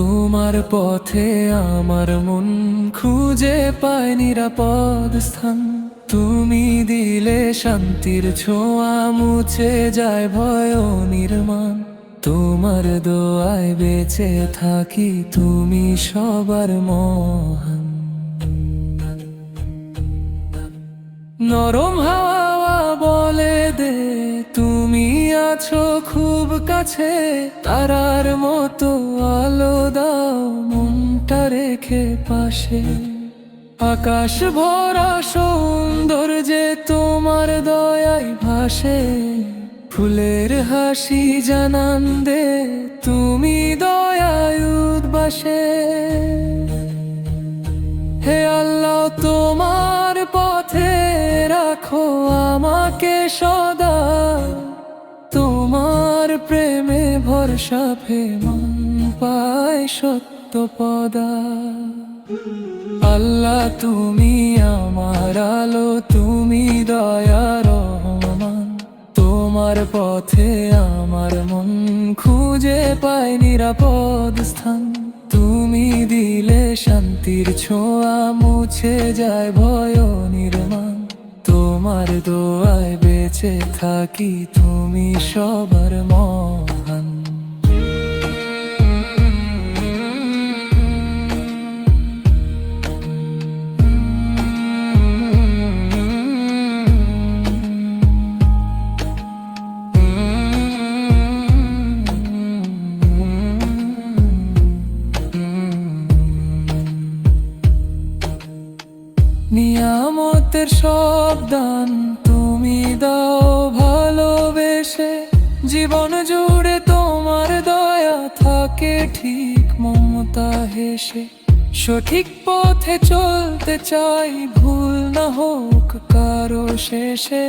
তোমার পথে আমার মন খুঁজে পায় নিরাপদ স্থান। তুমি দিলে শান্তির ছোঁয়া, মুছে যায় ভয় ও নির্মাণ। তোমার দোয়ায় বেঁচে থাকি, তুমি সবার মহান। নরম হাওয়া বলে দে তুমি আছো খুব কাছে, তারার মতো আলো দাও মনটা রেখে পাশে। আকাশ ভরা সৌন্দর্যে তোমার দয়ায় ভাসে, ফুলের হাসি জানান দে তুমি দয়ায় উদ্বাসে। হে আল্লাহ, তোমার পথে রাখো আমাকে সদা, তোমার প্রেমে ভরসা মান পায় সত্য পদা। আল্লাহ তুমি আমার আলো, তুমি দয়ার রহমান। তোমার পথে আমার মন খুঁজে পায় নিরাপদ স্থান। তুমি দিলে শান্তির ছোঁয়া, মুছে যায় ভয় ও নির্মাণ। তোমার দোয়ায় বেঁচে থাকি, তুমি সবার মহান। নিয়ামতের সব দান তুমি দাও ভালোবেসে, জীবন জুড়ে তোমার দয়া থাকে ঠিক মমতা হেসে। সঠিক পথে চলতে চাই, ভুল না হোক কারো শেষে।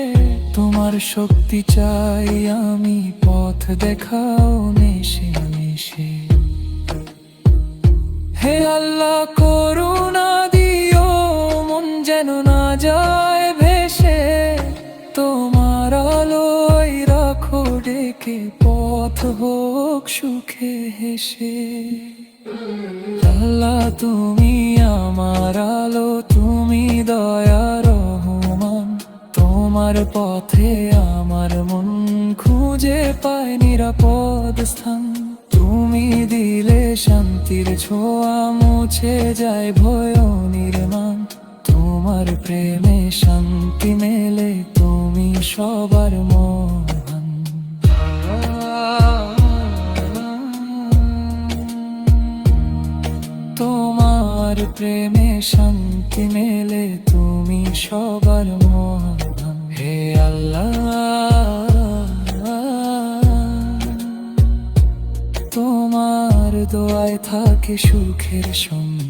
তোমার শক্তি চাই আমি, পথ দেখাও নেশে নেশে। হে আল্লাহ, করুণা দিও মন যেন না যায় ভেসে। তোমার আলোয় রাখো ডেকে, পথ হোক সুখে হেসে। আল্লাহ তুমি আমার আলো, তুমি দয়ার রহমান। তোমার পথে আমার মন খুঁজে পায় নিরাপদ স্থান। তুমি দিলে শান্তির ছোঁয়া, মুছে যায় ভয় ও নির্মাণ। তোমার প্রেমে শান্তি মেলে, তুমি সবার মহান। তোমার প্রেমে শান্তি মেলে, তুমি সবার মহান। হে আল্লাহ, তোমার দোয়ায় থাকে সুখের সঙ্গ।